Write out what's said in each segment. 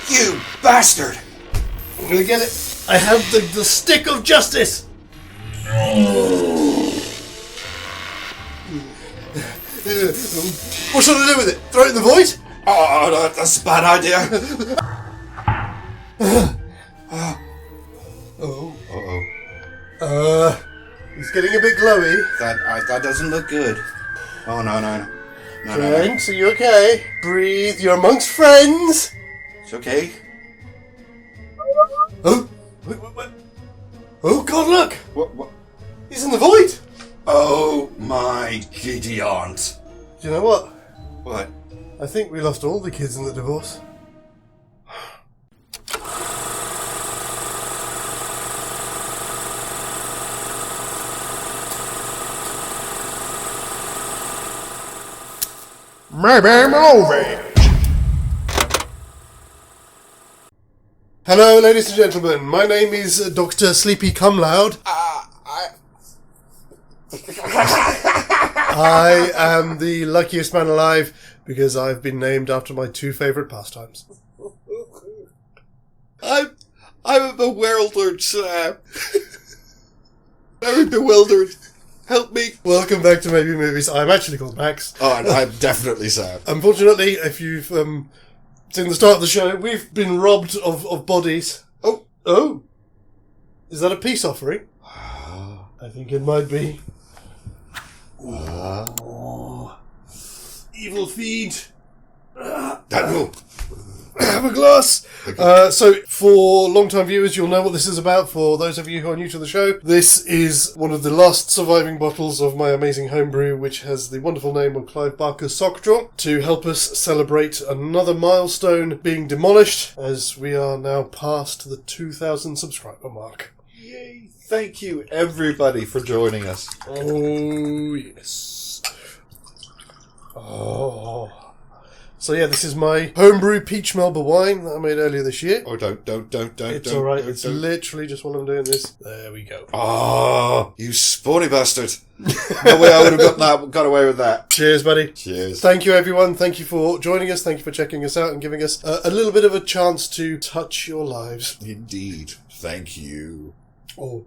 You bastard! I'm gonna get it. I have the stick of justice. What should I do with it? Throw it in the void? Oh, no, that's a bad idea. It's getting a bit glowy. That doesn't look good. Oh, no. Frank, are you okay? Breathe, you're amongst friends. It's okay. Oh, wait. Oh, God, look. What? He's in the void. Oh, my giddy aunt. Do you know what? What? I think we lost all the kids in the divorce. Maybe movie. Hello, ladies and gentlemen. My name is Dr. Sleepy Cumloud. I am the luckiest man alive because I've been named after my two favourite pastimes. I'm bewildered, Sam. Very bewildered. Help me. Welcome back to Maybe Movies. I'm actually called Max. Oh, and I'm definitely Sam. Unfortunately, if you've seen the start of the show, we've been robbed of bodies. Oh. Is that a peace offering? I think it might be. Evil feed. Daniel. Have a glass. Okay. So, for long-time viewers, you'll know what this is about. For those of you who are new to the show, this is one of the last surviving bottles of my amazing homebrew, which has the wonderful name of Clive Barker's Sock Drawer, to help us celebrate another milestone being demolished, as we are now past the 2,000 subscriber mark. Yay. Thank you, everybody, for joining us. Oh, yes. Oh. So yeah, this is my homebrew peach Melba wine that I made earlier this year. Oh, don't. It's alright, it's literally just while I'm doing this. There we go. Oh, you sporty bastard. No way I would have got away with that. Cheers, buddy. Cheers. Thank you, everyone. Thank you for joining us. Thank you for checking us out and giving us a little bit of a chance to touch your lives. Indeed. Thank you. Oh,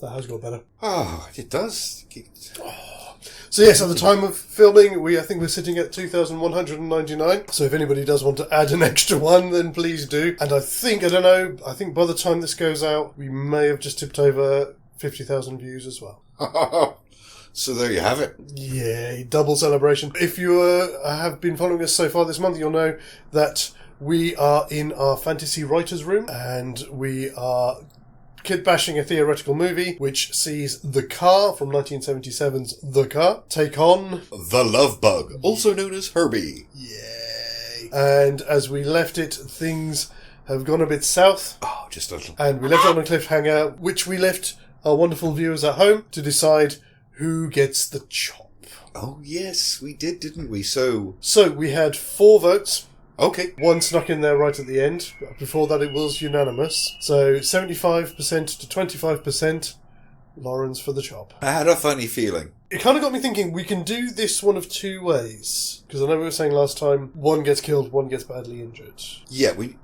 that has got better. Oh, it does. So yes, at the time of filming, I think we're sitting at 2,199. So if anybody does want to add an extra one, then please do. And I think by the time this goes out, we may have just tipped over 50,000 views as well. So there you have it. Yay, double celebration. If you have been following us so far this month, you'll know that we are in our fantasy writer's room and we are kid bashing a theoretical movie which sees The Car from 1977's The Car take on The Love Bug, also known as Herbie. Yay. And as we left it, things have gone a bit south. Oh, just a little. And we left it on a cliffhanger, which we left our wonderful viewers at home to decide who gets the chop. Oh, yes, we did, didn't we? So we had 4 votes. Okay. One snuck in there right at the end. Before that, it was unanimous. So 75% to 25%, Lawrence for the chop. I had a funny feeling. It kind of got me thinking, we can do this one of 2 ways. Because I know we were saying last time, one gets killed, one gets badly injured. Yeah, we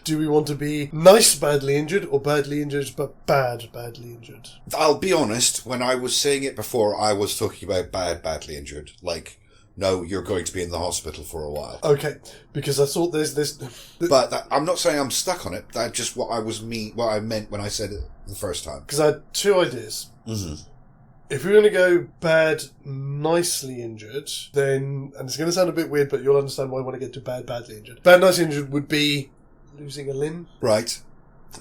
do we want to be nice badly injured, or badly injured but badly injured? I'll be honest, when I was saying it before, I was talking about badly injured. Like, no, you're going to be in the hospital for a while. Okay, because I thought there's this... But I'm not saying I'm stuck on it. That's just what I meant when I said it the first time. Because I had 2 ideas. Mm-hmm. If we're going to go bad, nicely injured, then... And it's going to sound a bit weird, but you'll understand why I want to get to badly injured. Bad, nicely injured would be losing a limb. Right.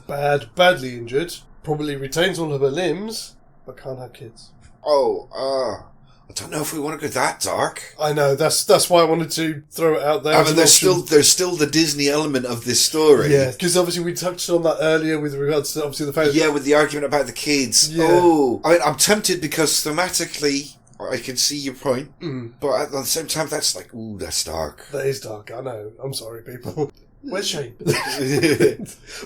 Badly injured probably retains all of her limbs, but can't have kids. I don't know if we want to go that dark. I know, that's why I wanted to throw it out there. I mean, there's still the Disney element of this story. Yeah, because obviously we touched on that earlier with regards to obviously the fact... Yeah, with the argument about the kids. Yeah. Oh, I mean, I'm tempted because thematically I can see your point, but at the same time that's like, ooh, that's dark. That is dark, I know. I'm sorry, people. Where's Shane?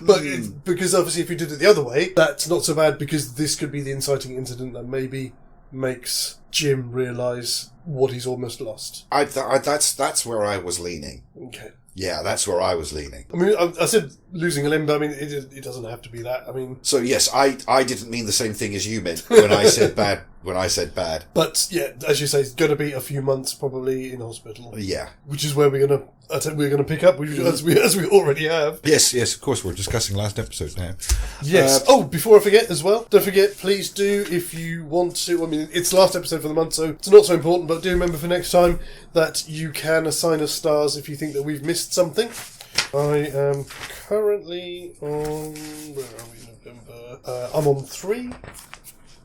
But because obviously if you did it the other way, that's not so bad because this could be the inciting incident that maybe makes Jim realise what he's almost lost. That's where I was leaning. Okay. Yeah, that's where I was leaning. I mean, I said losing a limb, but I mean, it doesn't have to be that. I mean... So, yes, I didn't mean the same thing as you meant when I said bad. But, yeah, as you say, it's going to be a few months probably in hospital. Yeah. Which is where we're going to pick up, as we already have. Yes, of course, we're discussing last episode now. Yes. Before I forget as well, don't forget, please do, if you want to, I mean, it's the last episode for the month, so it's not so important, but do remember for next time that you can assign us stars if you think that we've missed something. I am currently on... Where are we? November. I'm on 3.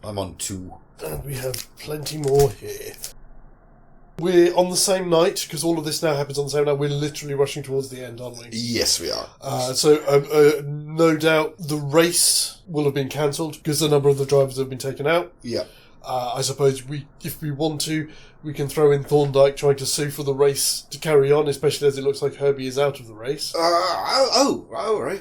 I'm on 2. And we have plenty more here. We're on the same night, because all of this now happens on the same night. We're literally rushing towards the end, aren't we? Yes, we are. So no doubt the race will have been cancelled, because the number of the drivers have been taken out. Yeah. I suppose if we want to, we can throw in Thorndyke trying to sue for the race to carry on, especially as it looks like Herbie is out of the race. Right.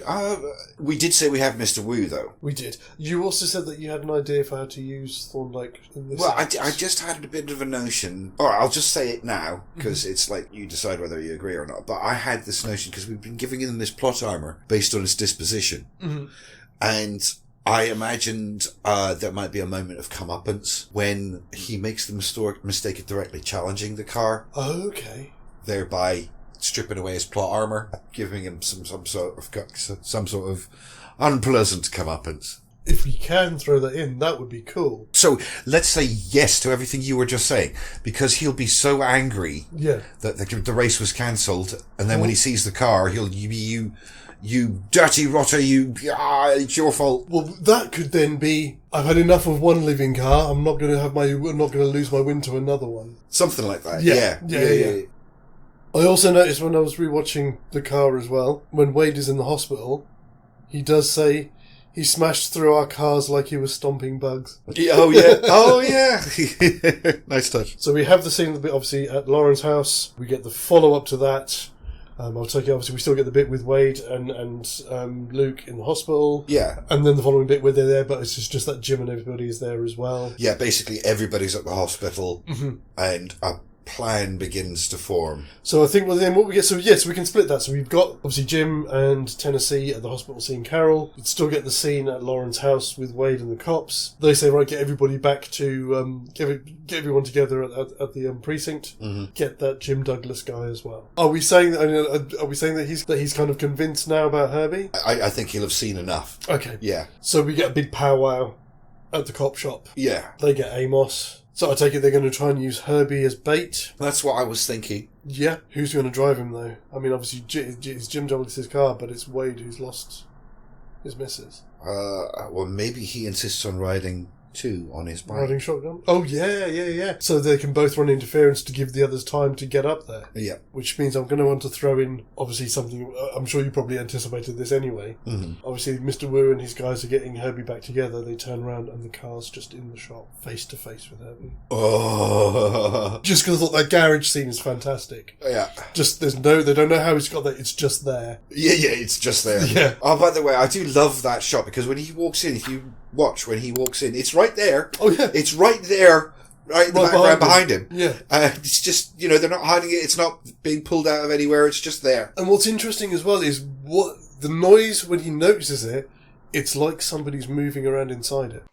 We did say we have Mr. Wu, though. We did. You also said that you had an idea for how to use Thorndyke in this. Well, I just had a bit of a notion. All right, I'll just say it now, because it's like you decide whether you agree or not. But I had this notion, because we've been giving him this plot armor based on his disposition. Mm-hmm. And I imagined there might be a moment of comeuppance when he makes the mistake of directly challenging the car. Okay. Thereby stripping away his plot armor, giving him some sort of unpleasant comeuppance. If we can throw that in, that would be cool. So let's say yes to everything you were just saying, because he'll be so angry that the race was cancelled, and then when he sees the car, he'll be you dirty rotter, it's your fault. Well, that could then be, I've had enough of one living car, I'm not going to lose my win to another one. Something like that. Yeah. I also noticed when I was rewatching the car as well, when Wade is in the hospital, he does say he smashed through our cars like he was stomping bugs. Oh yeah. Nice touch. So we have the scene obviously at Lauren's house. We get the follow-up to that. I'll take it, obviously we still get the bit with Wade and Luke in the hospital. Yeah. And then the following bit where they're there, but it's just that Jim and everybody is there as well. Yeah, basically everybody's at the hospital and a plan begins to form. So I think then what we get, so yes, we can split that. So we've got obviously Jim and Tennessee at the hospital seeing Carol. We'd still get the scene at Lauren's house with Wade and the cops. They say, right, get everybody back to get everyone together at the precinct. Mm-hmm. Get that Jim Douglas guy as well. Are we saying that he's kind of convinced now about Herbie? I think he'll have seen enough. Okay. Yeah. So we get a big powwow at the cop shop. Yeah. They get Amos. So I take it they're going to try and use Herbie as bait. That's what I was thinking. Yeah. Who's going to drive him, though? I mean, obviously, it's Jim Douglas' car, but it's Wade who's lost his missus. Well, maybe he insists on riding too on his bike. Riding shotgun? Oh, yeah. So they can both run interference to give the others time to get up there. Yeah. Which means I'm going to want to throw in, obviously, something... I'm sure you probably anticipated this anyway. Mm-hmm. Obviously, Mr. Wu and his guys are getting Herbie back together. They turn around and the car's just in the shop, face to face with Herbie. Oh. Just because I thought that garage scene is fantastic. Yeah. Just, they don't know how he's got that. It's just there. Yeah, it's just there. Yeah. Oh, by the way, I do love that shot because when he walks in, if you watch when he walks in, it's right there. Oh, yeah. It's right there, right in the background behind him. Yeah. It's just, they're not hiding it. It's not being pulled out of anywhere. It's just there. And what's interesting as well is what the noise when he notices it, it's like somebody's moving around inside it.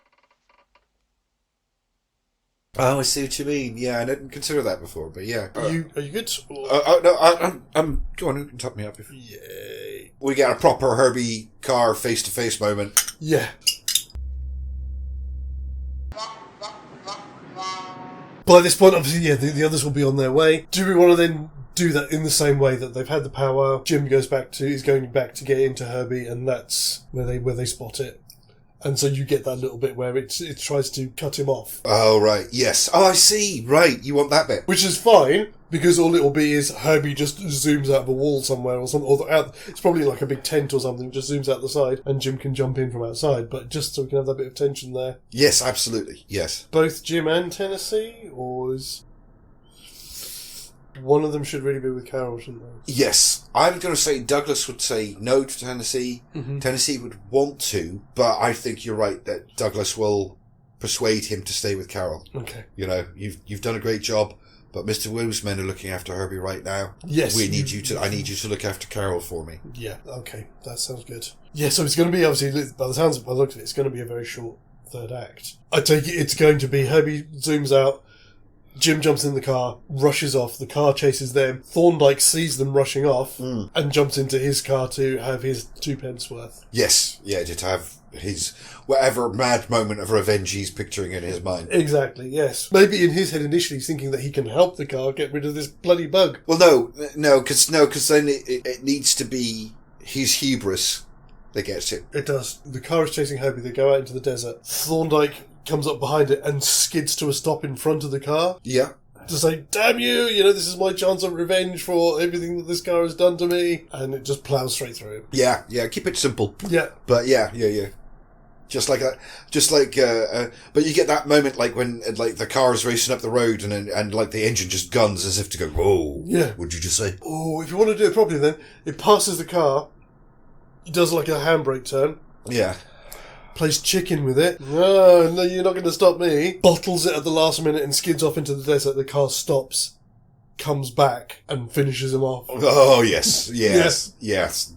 Oh, I see what you mean. Yeah, I didn't consider that before, but yeah. Are you good? No, I'm go on, you can top me up. Yay. We get a proper Herbie car face-to-face moment. Yeah. By this point, obviously, yeah, the others will be on their way. Do we want to then do that in the same way that they've had the powwow? Jim is going back to get into Herbie, and that's where they spot it. And so you get that little bit where it tries to cut him off. Oh, right. Yes. Oh, I see. Right. You want that bit. Which is fine, because all it'll be is Herbie just zooms out of a wall somewhere or something. It's probably like a big tent or something, just zooms out the side, and Jim can jump in from outside. But just so we can have that bit of tension there. Yes, absolutely. Yes. Both Jim and Tennessee, or is... One of them should really be with Carol, shouldn't they? Yes. I'm going to say Douglas would say no to Tennessee. Mm-hmm. Tennessee would want to, but I think you're right that Douglas will persuade him to stay with Carol. Okay. You've done a great job, but Mr. Wu's men are looking after Herbie right now. Yes. I need you to look after Carol for me. Yeah, okay, that sounds good. Yeah, so it's going to be, obviously, by the looks of it, it's going to be a very short third act. I take it it's going to be Herbie zooms out, Jim jumps in the car, rushes off, the car chases them, Thorndyke sees them rushing off, and jumps into his car to have his 2 pence worth. Yes, yeah, to have his whatever mad moment of revenge he's picturing in his mind. Exactly, yes. Maybe in his head initially he's thinking that he can help the car get rid of this bloody bug. Well, no, because then it needs to be his hubris that gets him. It does. The car is chasing Herbie, they go out into the desert. Thorndyke comes up behind it and skids to a stop in front of the car. Yeah. To say, damn you, this is my chance of revenge for everything that this car has done to me. And it just plows straight through him. Yeah, keep it simple. Yeah. But yeah. Just like that. But you get that moment like when like the car is racing up the road and like the engine just guns as if to go, whoa. Yeah. What'd you just say? Oh, if you want to do it properly then, it passes the car, it does like a handbrake turn. Yeah. Plays chicken with it. No, you're not going to stop me. Bottles it at the last minute and skids off into the desert. The car stops, comes back, and finishes him off. Oh, yes.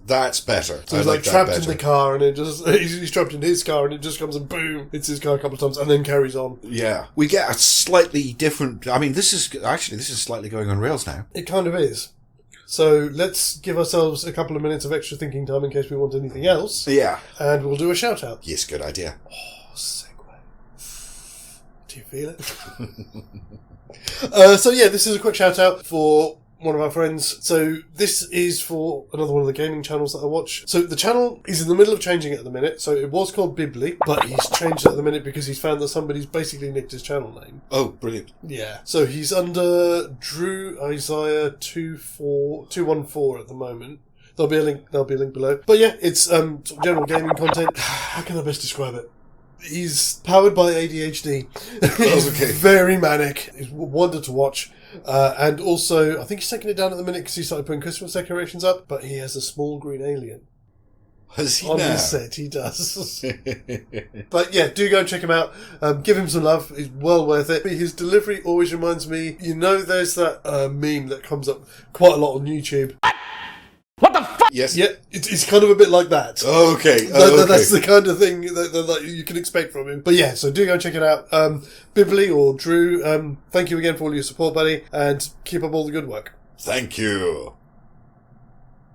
That's better. So he's like trapped in the car, and he's trapped in his car, and it just comes and boom, hits his car a couple of times, and then carries on. Yeah. We get a slightly different... I mean, this is slightly going on rails now. It kind of is. So let's give ourselves a couple of minutes of extra thinking time in case we want anything else. Yeah. And we'll do a shout-out. Yes, good idea. Oh, segue. Do you feel it? So yeah, this is a quick shout-out for one of our friends. So this is for another one of the gaming channels that I watch. So the channel is in the middle of changing it at the minute. So it was called Bibly, but he's changed it at the minute because he's found that somebody's basically nicked his channel name. Oh, brilliant. Yeah. So he's under Drew Isaiah 214 at the moment. There'll be a link below. But yeah, it's sort of general gaming content. How can I best describe it? He's powered by ADHD. He's very manic. He's a wonder to watch. And also, I think he's taking it down at the minute because he started putting Christmas decorations up, but he has a small green alien. Has he on now? his set, he does. But yeah, do go and check him out. Give him some love. He's well worth it. His delivery always reminds me, there's that meme that comes up quite a lot on YouTube. What the fuck? Yes. Yeah, it's kind of a bit like that. Okay. That's the kind of thing that you can expect from him. But yeah, so do go and check it out. Bibly or Drew, thank you again for all your support, buddy, and keep up all the good work. Thank you.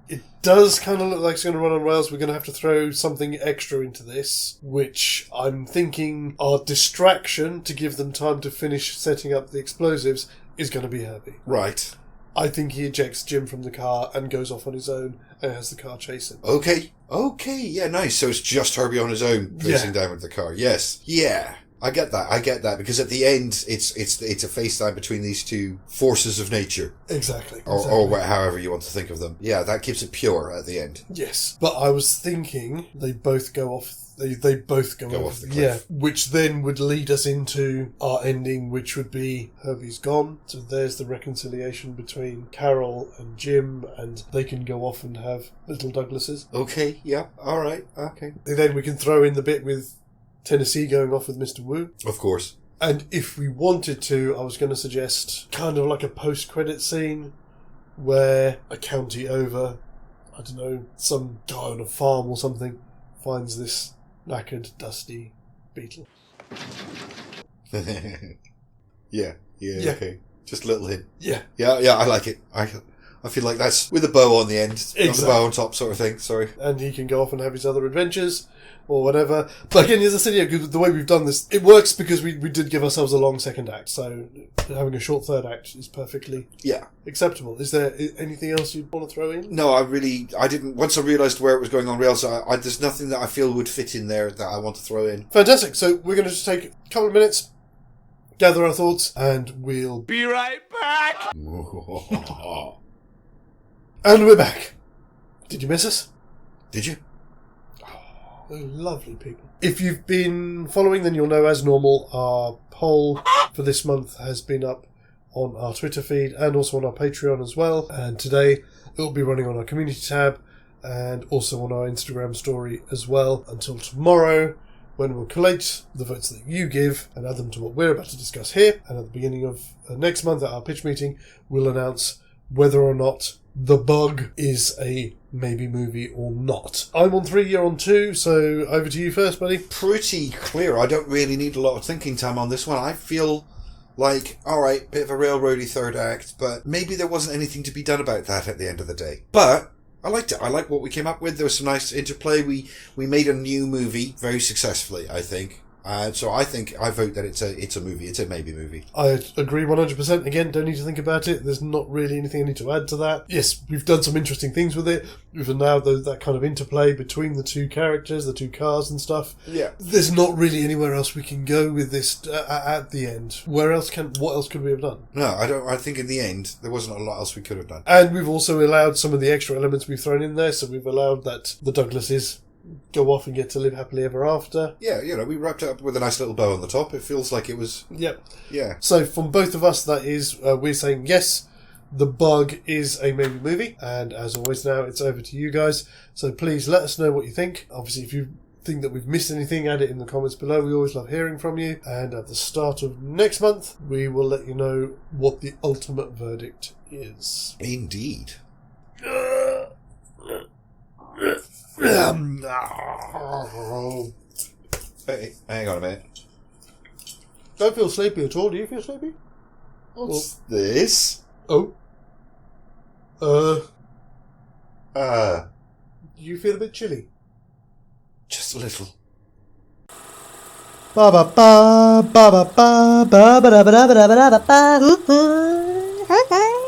It does kind of look like it's going to run on rails. We're going to have to throw something extra into this, which I'm thinking our distraction to give them time to finish setting up the explosives is going to be Herbie. Right. I think he ejects Jim from the car and goes off on his own and has the car chase him. Okay, yeah, nice. So it's just Herbie on his own racing down with the car. Yes. Yeah. I get that, because at the end, it's a FaceTime between these two forces of nature. Exactly. Or however you want to think of them. Yeah, that keeps it pure at the end. Yes. But I was thinking they both go off. They both go off the cliff. Yeah, which then would lead us into our ending, which would be Herbie's gone. So there's the reconciliation between Carol and Jim, and they can go off and have little Douglases. Okay, yeah, all right, okay. And then we can throw in the bit with Tennessee going off with Mr. Wu. Of course. And if we wanted to, I was going to suggest kind of like a post-credit scene where a county over, I don't know, some guy on a farm or something finds this knackered, dusty beetle. Yeah, okay. Just a little hint. Yeah, I like it. I feel like that's with a bow on the end, exactly. Not the bow on top sort of thing, sorry. And he can go off and have his other adventures, or whatever. But again, as I said, the way we've done this, it works because we did give ourselves a long second act, so having a short third act is perfectly acceptable. Is there anything else you'd want to throw in? No, I didn't. Once I realised where it was going on rails, there's nothing that I feel would fit in there that I want to throw in. Fantastic. So we're going to just take a couple of minutes, gather our thoughts, and we'll be right back. And we're back. Did you miss us? Did you? Oh, lovely people. If you've been following, then you'll know, as normal, our poll for this month has been up on our Twitter feed and also on our Patreon as well. And today it'll be running on our community tab and also on our Instagram story as well until tomorrow, when we'll collate the votes that you give and add them to what we're about to discuss here. And at the beginning of next month at our pitch meeting, we'll announce whether or not The Bug is a maybe movie or not. I'm on 3, you're on 2, so over to you first, buddy. Pretty clear. I don't really need a lot of thinking time on this one. I feel like, alright, bit of a railroady third act, but maybe there wasn't anything to be done about that at the end of the day. But I liked it. I like what we came up with. There was some nice interplay. We made a new movie very successfully, I think. So I vote that it's a movie. It's a maybe movie. I agree 100%. Again, don't need to think about it. There's not really anything I need to add to that. Yes, we've done some interesting things with it. We've allowed that kind of interplay between the two characters, the two cars and stuff. Yeah. There's not really anywhere else we can go with this at the end. What else could we have done? No, I don't. I think in the end there wasn't a lot else we could have done. And we've also allowed some of the extra elements we've thrown in there. So we've allowed that the Douglases go off and get to live happily ever after. Yeah, we wrapped it up with a nice little bow on the top. It feels like it was... Yep. Yeah. So from both of us, that is, we're saying yes, The Bug is a maybe movie. And as always now, it's over to you guys. So please let us know what you think. Obviously, if you think that we've missed anything, add it in the comments below. We always love hearing from you. And at the start of next month, we will let you know what the ultimate verdict is. Indeed. Hey, hang on a minute. Don't feel sleepy at all. Do you feel sleepy? What's this? Oh. You feel a bit chilly? Just a little. Ba ba ba ba ba ba ba ba ba ba ba ba ba ba ba.